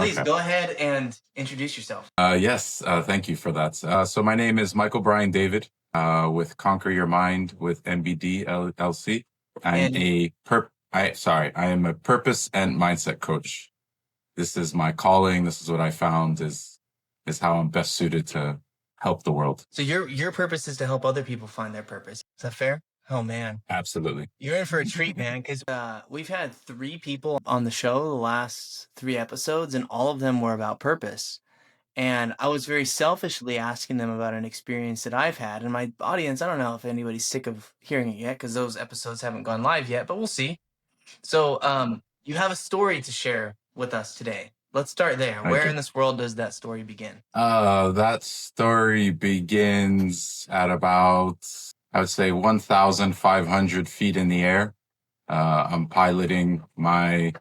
Please Okay. go ahead and introduce yourself. Yes, thank you for that. So my name is Michael Brian David with Conquer Your Mind with MBD LLC. And I am a purpose and mindset coach. This is my calling. This is what I found is how I'm best suited to help the world. so your purpose is to help other people find their purpose. Is that fair? Oh man, Absolutely. you're in for a treat, man. Because we've had 3 people on the show the last 3 episodes, and all of them were about purpose. And I was very selfishly asking them about an experience that I've had. And my audience, I don't know if anybody's sick of hearing it yet, because those episodes haven't gone live yet, but we'll see. So, you have a story to share with us today. Let's start there. I Where do. in this world does that story begin? That story begins at about, I would say, 1,500 feet in the air. I'm piloting my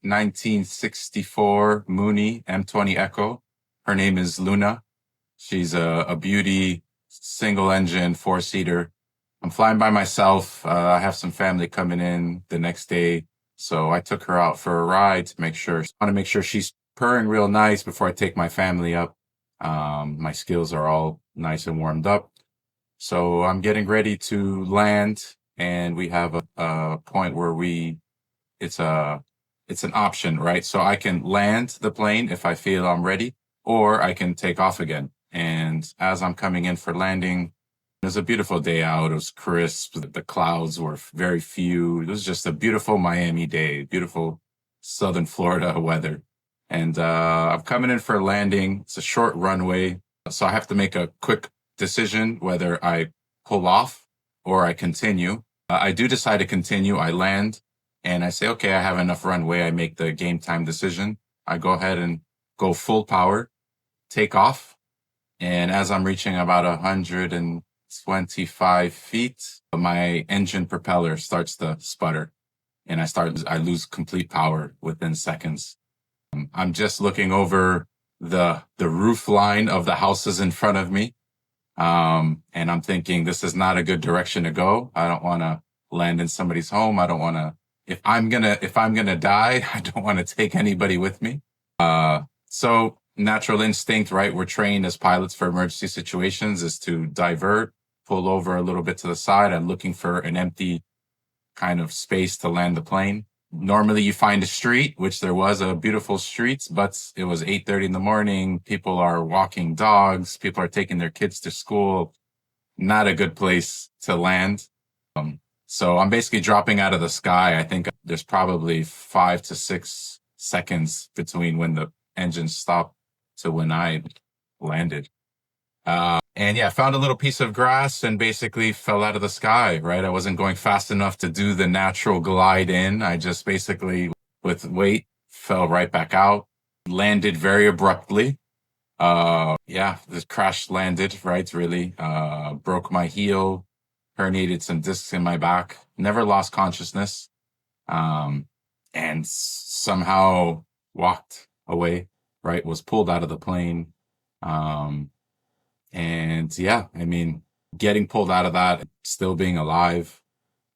1964 Mooney M20 Echo. Her name is Luna. She's a beauty, single engine, 4-seater. I'm flying by myself. I have some family coming in the next day. So I took her out for a ride to want to make sure she's purring real nice before I take my family up. My skills are all nice and warmed up. So I'm getting ready to land, and we have a point where it's an option, right? So I can land the plane if I feel I'm ready, or I can take off again. And as I'm coming in for landing, it was a beautiful day out. It was crisp. The clouds were very few. It was just a beautiful Miami day, beautiful Southern Florida weather. And I'm coming in for a landing. It's a short runway. So I have to make a quick decision whether I pull off or I continue. I do decide to continue. I land and I say, okay, I have enough runway. I make the game time decision. I go ahead and go full power, take off. And as I'm reaching about 125 feet, my engine propeller starts to sputter and I lose complete power within seconds. I'm just looking over the roof line of the houses in front of me. And I'm thinking this is not a good direction to go. I don't want to land in somebody's home. I don't want to, if I'm gonna die, I don't want to take anybody with me. So natural instinct, right? We're trained as pilots for emergency situations is to divert, pull over a little bit to the side. I'm looking for an empty kind of space to land the plane. Normally you find a street, which there was a beautiful street, but it was 8:30 in the morning. People are walking dogs. People are taking their kids to school. Not a good place to land. So I'm basically dropping out of the sky. I think there's probably 5 to 6 seconds between when the engine stopped to when I landed. And yeah, found a little piece of grass and basically fell out of the sky, right? I wasn't going fast enough to do the natural glide in. I just basically, with weight, fell right back out, landed very abruptly. Yeah, this crash landed, right? Really, broke my heel, herniated some discs in my back, never lost consciousness, and somehow walked away, right? Was pulled out of the plane. And yeah, I mean, getting pulled out of that, still being alive,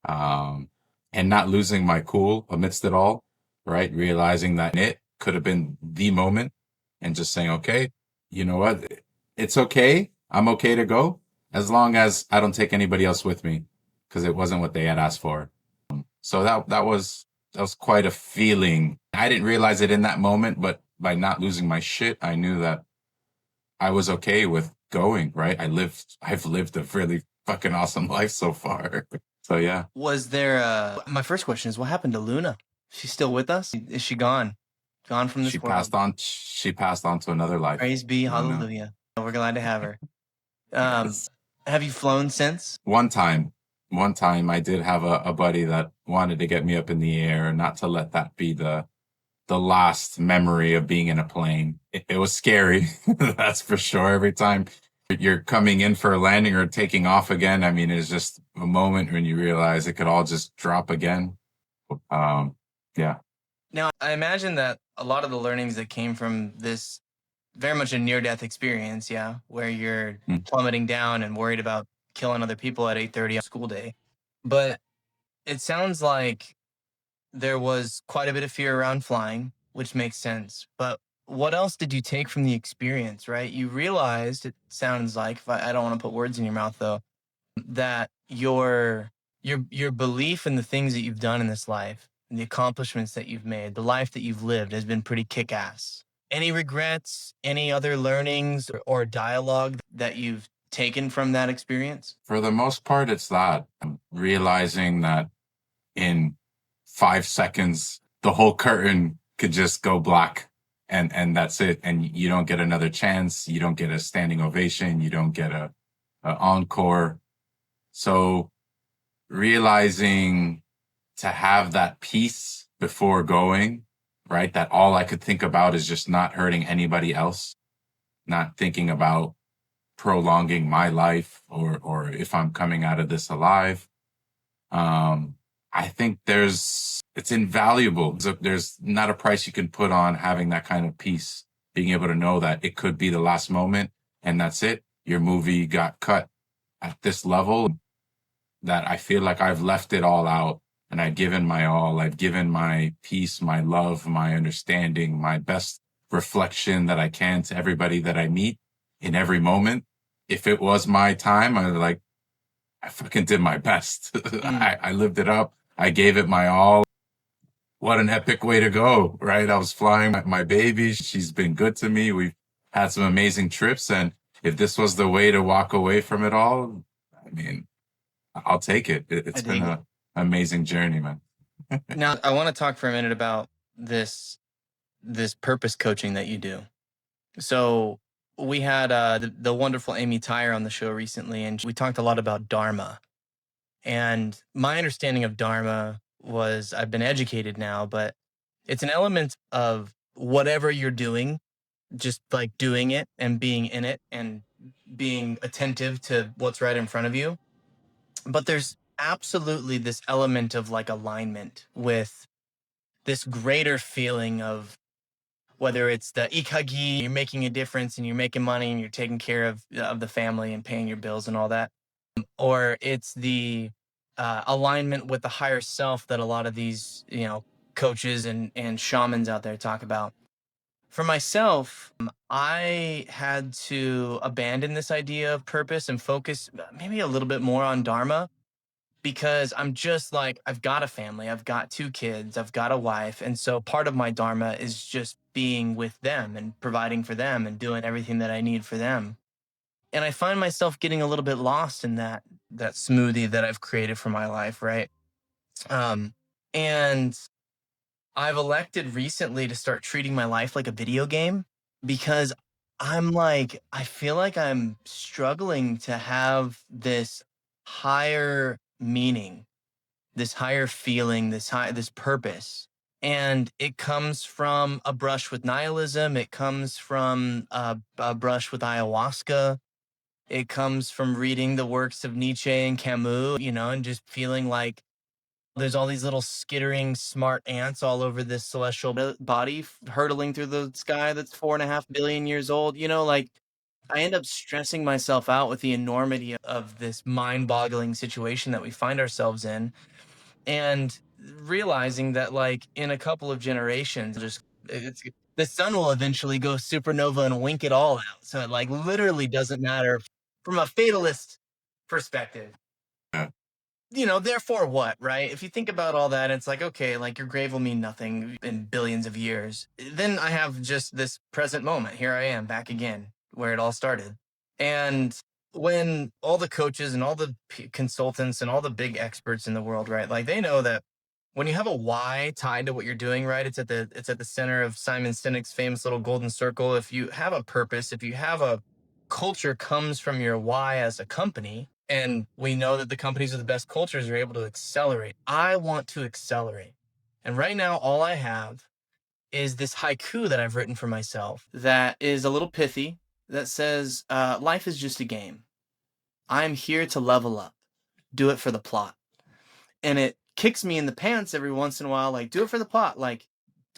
and not losing my cool amidst it all, right? Realizing that it could have been the moment and just saying, okay, you know what? It's okay. I'm okay to go as long as I don't take anybody else with me because it wasn't what they had asked for. So that was quite a feeling. I didn't realize it in that moment, but by not losing my shit, I knew that I was okay with going, right? I've lived a really fucking awesome life so far. So yeah. Was there my first question is what happened to Luna? She's still with us? Is she gone? Gone from this world? She passed on to another life. Praise be, Luna. hallelujah. We're glad to have her. Yes. Have you flown since? One time, I did have a buddy that wanted to get me up in the air, not to let that be the last memory of being in a plane. It was scary, that's for sure. Every time you're coming in for a landing or taking off again, I mean, it's just a moment when you realize it could all just drop again. Yeah. Now, I imagine that a lot of the learnings that came from this very much a near-death experience, yeah, where you're Mm. plummeting down and worried about killing other people at 8:30 on school day. But it sounds like there was quite a bit of fear around flying, which makes sense. But what else did you take from the experience, right? You realized, it sounds like, if I don't want to put words in your mouth though, that your belief in the things that you've done in this life, and the accomplishments that you've made, the life that you've lived has been pretty kick-ass. Any regrets, any other learnings or dialogue that you've taken from that experience? For the most part, it's that I'm realizing that in 5 seconds, the whole curtain could just go black, and that's it. And you don't get another chance. You don't get a standing ovation. You don't get a encore. So realizing to have that peace before going, right? That all I could think about is just not hurting anybody else, not thinking about prolonging my life or if I'm coming out of this alive. Um, I think it's invaluable. There's not a price you can put on having that kind of peace, being able to know that it could be the last moment and that's it. Your movie got cut at this level, that I feel like I've left it all out and I've given my all. I've given my peace, my love, my understanding, my best reflection that I can to everybody that I meet in every moment. If it was my time, I fucking did my best. Mm, I lived it up. I gave it my all. What an epic way to go, right? I was flying my baby. She's been good to me. We've had some amazing trips. And if this was the way to walk away from it all, I mean, I'll take it. I It's been dig it. an amazing journey, man. Now, I want to talk for a minute about this purpose coaching that you do. So we had the wonderful Amy Tyre on the show recently, and we talked a lot about Dharma. And my understanding of Dharma was, I've been educated now, but it's an element of whatever you're doing, just like doing it and being in it and being attentive to what's right in front of you. But there's absolutely this element of like alignment with this greater feeling of, whether it's the ikagi, you're making a difference and you're making money and you're taking care of the family and paying your bills and all that, or it's the alignment with the higher self that a lot of these, coaches and shamans out there talk about. For myself, I had to abandon this idea of purpose and focus maybe a little bit more on dharma, because I'm just like, I've got a family, I've got two kids, I've got a wife. And so part of my Dharma is just being with them and providing for them and doing everything that I need for them. And I find myself getting a little bit lost in that smoothie that I've created for my life, right? Um, and I've elected recently to start treating my life like a video game, because I'm like, I feel like I'm struggling to have this higher meaning, this higher feeling, this purpose. And it comes from a brush with nihilism. It comes from a brush with ayahuasca. It comes from reading the works of Nietzsche and Camus, and just feeling like there's all these little skittering smart ants all over this celestial body hurtling through the sky that's 4.5 billion years old. Like, I end up stressing myself out with the enormity of this mind boggling situation that we find ourselves in, and realizing that, like, in a couple of generations, just it's the sun will eventually go supernova and wink it all out. So it, like, literally doesn't matter from a fatalist perspective. Yeah. Therefore what, right? If you think about all that, it's like, okay, like, your grave will mean nothing in billions of years. Then I have just this present moment. Here I am back again where it all started. And when all the coaches and all the consultants and all the big experts in the world, right? Like, they know that when you have a why tied to what you're doing, right? It's at the center of Simon Sinek's famous little golden circle. If you have a purpose, if you have a culture comes from your why as a company, and we know that the companies with the best cultures are able to accelerate. I want to accelerate. And right now, all I have is this haiku that I've written for myself that is a little pithy, that says, life is just a game. I'm here to level up. Do it for the plot. And it kicks me in the pants every once in a while, like, do it for the plot. Like,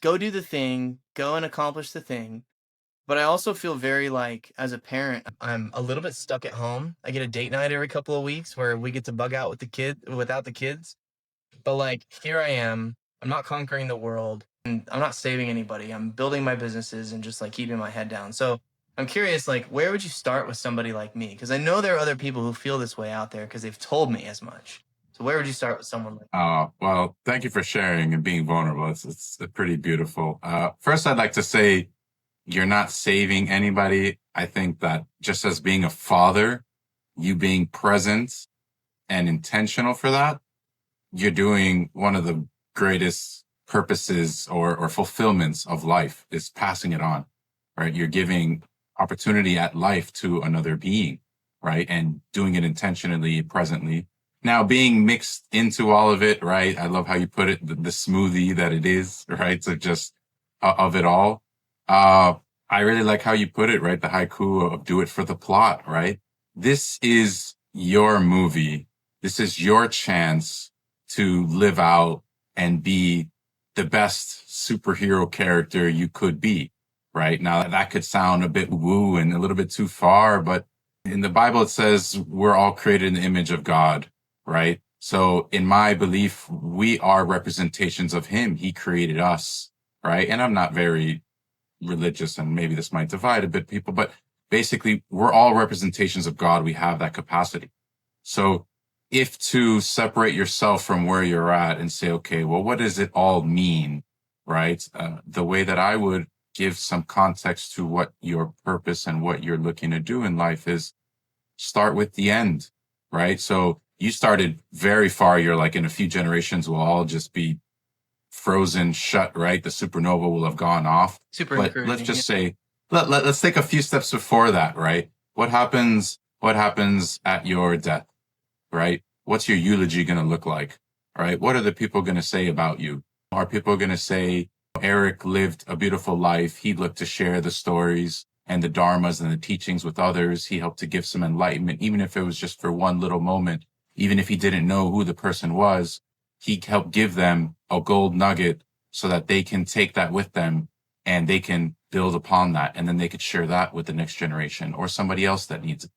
go do the thing, go and accomplish the thing. But I also feel very like, as a parent, I'm a little bit stuck at home. I get a date night every couple of weeks where we get to bug out with the kid without the kids. But like, here I am. I'm not conquering the world. and I'm not saving anybody. I'm building my businesses and just like keeping my head down. So I'm curious, like, where would you start with somebody like me? Because I know there are other people who feel this way out there because they've told me as much. So where would you start with someone like? Well, thank you for sharing and being vulnerable. It's pretty beautiful. First, I'd like to say you're not saving anybody. I think that just as being a father, you being present and intentional for that, you're doing one of the greatest purposes or fulfillments of life is passing it on, right? You're giving opportunity at life to another being, right? And doing it intentionally, presently. Now, being mixed into all of it, right? I love how you put it, the smoothie that it is, right? So just of it all. Uh, I really like how you put it, right? The haiku of do it for the plot, right? This is your movie. This is your chance to live out and be the best superhero character you could be, right? Now, that could sound a bit woo and a little bit too far, but in the Bible, it says we're all created in the image of God, right? So in my belief, we are representations of him. He created us, right? And I'm not very religious, and maybe this might divide a bit people, but basically we're all representations of God. We have that capacity. So if to separate yourself from where you're at and say, okay, well, what does it all mean? Right? The way that I would give some context to what your purpose and what you're looking to do in life is start with the end, right? So you started very far. You're like, in a few generations, we'll all just be frozen shut, right? The supernova will have gone off. Super But let's encouraging. Yeah. just say, let's take a few steps before that, right? What happens at your death, right? What's your eulogy going to look like, right? What are the people going to say about you? Are people going to say, Eric lived a beautiful life. He looked to share the stories and the dharmas and the teachings with others. He helped to give some enlightenment, even if it was just for one little moment, even if he didn't know who the person was, he helped give them a gold nugget so that they can take that with them and they can build upon that. And then they could share that with the next generation or somebody else that needs it.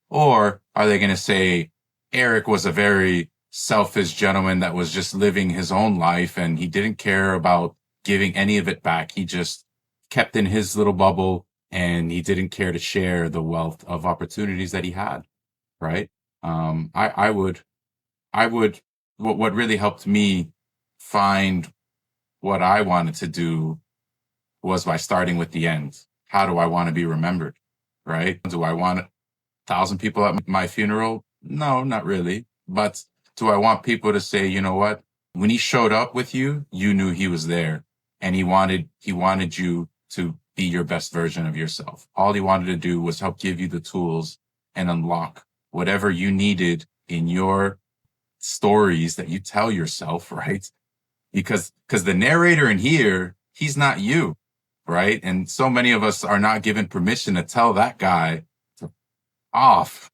Or are they going to say Eric was a very selfish gentleman that was just living his own life and he didn't care about giving any of it back. He just kept in his little bubble and he didn't care to share the wealth of opportunities that he had. Right. I would, what really helped me find what I wanted to do was by starting with the end. How do I want to be remembered? Right. Do I want 1,000 people at my funeral? No, not really. But do I want people to say, you know what? When he showed up with you, you knew he was there and he wanted you to be your best version of yourself. All he wanted to do was help give you the tools and unlock whatever you needed in your stories that you tell yourself, right? Because the narrator in here, he's not you, right? And so many of us are not given permission to tell that guy to off.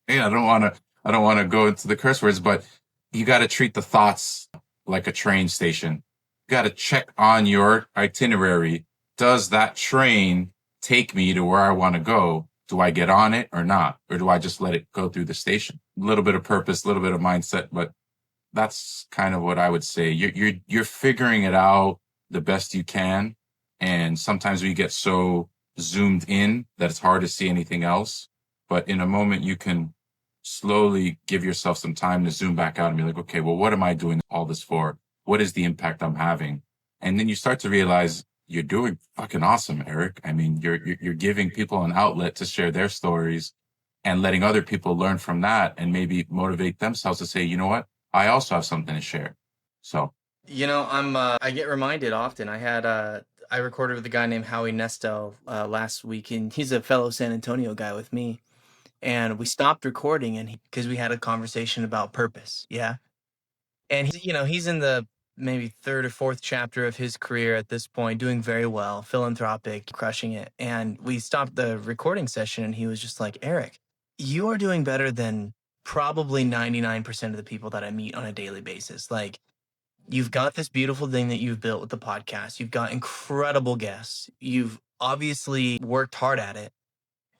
Yeah, I don't want to go into the curse words, but you got to treat the thoughts like a train station. You got to check on your itinerary. Does that train take me to where I want to go? Do I get on it or not? Or do I just let it go through the station? A little bit of purpose, a little bit of mindset, but that's kind of what I would say. You're figuring it out the best you can. And sometimes we get so zoomed in that it's hard to see anything else. But in a moment, you can slowly give yourself some time to zoom back out and be like, okay, well, what am I doing all this for? What is the impact I'm having? And then you start to realize you're doing fucking awesome, Eric. I mean, you're giving people an outlet to share their stories and letting other people learn from that and maybe motivate themselves to say, you know what? I also have something to share. So, I get reminded often. I recorded with a guy named Howie Nesto last week, and he's a fellow San Antonio guy with me. And we stopped recording, and because we had a conversation about purpose, yeah. And he's in the maybe third or fourth chapter of his career at this point, doing very well, philanthropic, crushing it. And we stopped the recording session, and he was just like, Eric, you are doing better than probably 99% of the people that I meet on a daily basis. Like, you've got this beautiful thing that you've built with the podcast. You've got incredible guests. You've obviously worked hard at it,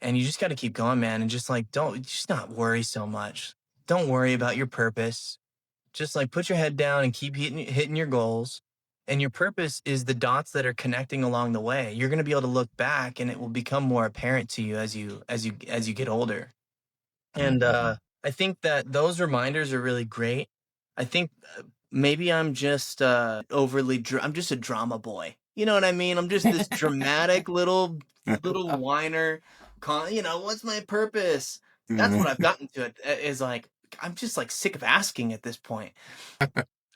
and you just got to keep going, man. And just like, don't just not worry so much. Don't worry about your purpose. Just like put your head down and keep hitting your goals. And your purpose is the dots that are connecting along the way. You're going to be able to look back and it will become more apparent to you as you get older. And I think that those reminders are really great. I think maybe I'm just I'm just a drama boy. You know what I mean? I'm just this dramatic little whiner. What's my purpose? That's what I've gotten to it is like I'm just like sick of asking at this point.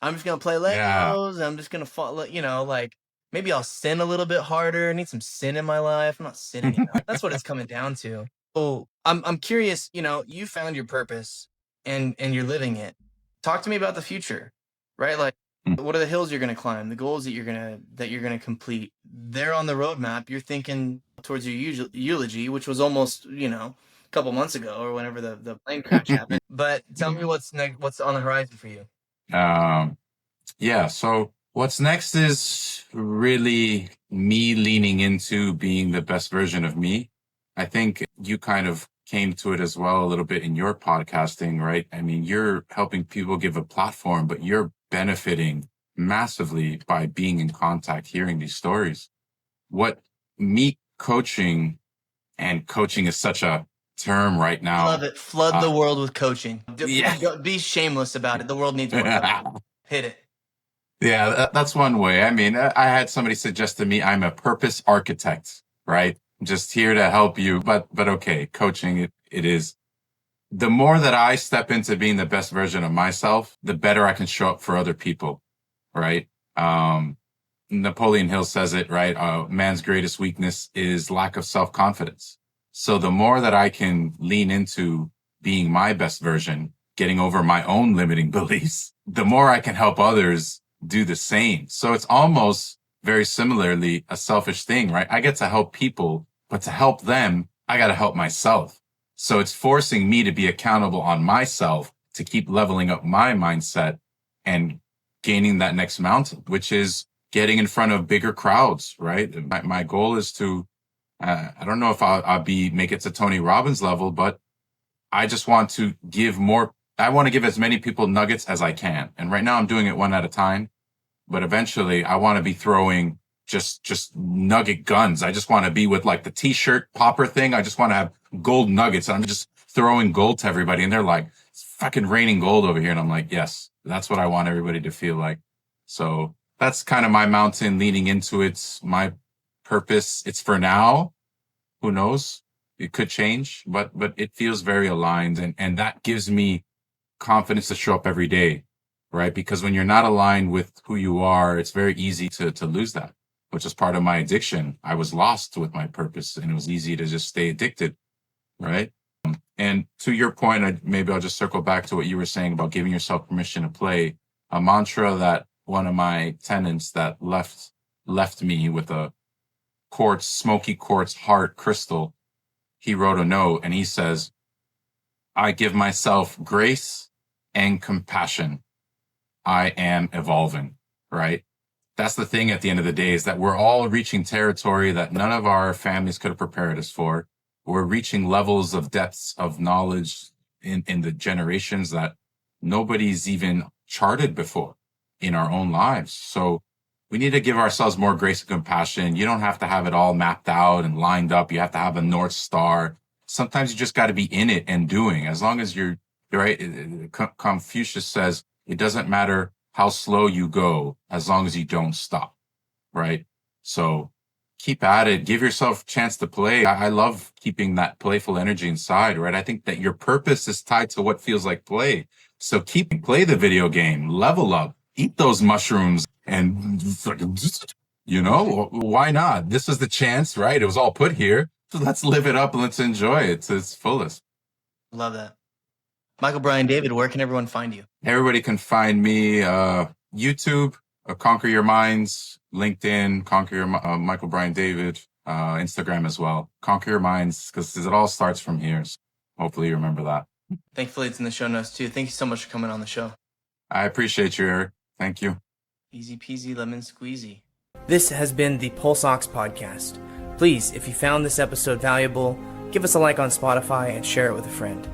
I'm just gonna play Yeah. Legos. I'm just gonna follow, like maybe I'll sin a little bit harder. I need some sin in my life. I'm not sinning enough. That's what it's coming down to. Oh, I'm curious, you found your purpose and you're living it. Talk to me about the future, right? Like what are the hills you're gonna climb, the goals that you're gonna complete? They're on the roadmap. You're thinking towards your eulogy, which was almost, a couple months ago or whenever the plane crash happened. But tell me what's next, what's on the horizon for you? Um, yeah. So what's next is really me leaning into being the best version of me. I think you kind of came to it as well a little bit in your podcasting, right? I mean, you're helping people give a platform, but you're benefiting massively by being in contact, hearing these stories. What me coaching, and coaching is such a term right Love now. it. Flood the Uh, world with coaching. yeah. Be shameless about it. The world needs more coaching. Hit it. Yeah, that's one way. I mean, I had somebody suggest to me I'm a purpose architect, right? Just here to help you. But okay, coaching it is. The more that I step into being the best version of myself, the better I can show up for other people, right? Napoleon Hill says it, right? Man's greatest weakness is lack of self-confidence. So the more that I can lean into being my best version, getting over my own limiting beliefs, the more I can help others do the same. So it's almost very similarly a selfish thing, right? I get to help people, but to help them, I got to help myself. So it's forcing me to be accountable on myself to keep leveling up my mindset and gaining that next mountain, which is getting in front of bigger crowds, right? My goal is to, I don't know if I'll make it to Tony Robbins level, but I just want to give more. I want to give as many people nuggets as I can. And right now I'm doing it one at a time, but eventually I want to be throwing just nugget guns. I just want to be with like the t-shirt popper thing. I just want to have gold nuggets. And I'm just throwing gold to everybody. And they're like, it's fucking raining gold over here. And I'm like, yes, that's what I want everybody to feel like. So that's kind of my mountain leaning into it. My purpose. It's for now. Who knows? It could change, but it feels very aligned. And that gives me confidence to show up every day, right? Because when you're not aligned with who you are, it's very easy to lose that, which is part of my addiction. I was lost with my purpose and it was easy to just stay addicted, right? And to your point, maybe I'll just circle back to what you were saying about giving yourself permission to play. A mantra that one of my tenants that left me with a smoky quartz heart crystal. He wrote a note and he says, I give myself grace and compassion. I am evolving, right? That's the thing at the end of the day is that we're all reaching territory that none of our families could have prepared us for. We're reaching levels of depths of knowledge in the generations that nobody's even charted before in our own lives. So we need to give ourselves more grace and compassion. You don't have to have it all mapped out and lined up. You have to have a North Star. Sometimes you just got to be in it and doing. As long as you're right. Confucius says it doesn't matter how slow you go as long as you don't stop. Right. So keep at it. Give yourself a chance to play. I love keeping that playful energy inside. Right. I think that your purpose is tied to what feels like play. So play the video game, level up, eat those mushrooms and why not? This is the chance, right? It was all put here. So let's live it up and let's enjoy it to its fullest. Love that. Michael Brian David, where can everyone find you? Everybody can find me, YouTube, Conquer Your Minds, LinkedIn, Michael Brian David, Instagram as well. Conquer Your Minds, because it all starts from here. So hopefully you remember that. Thankfully, it's in the show notes too. Thank you so much for coming on the show. I appreciate you, Eric. Thank you. Easy peasy lemon squeezy. This has been the Pulse Ox podcast. Please, if you found this episode valuable, give us a like on Spotify and share it with a friend.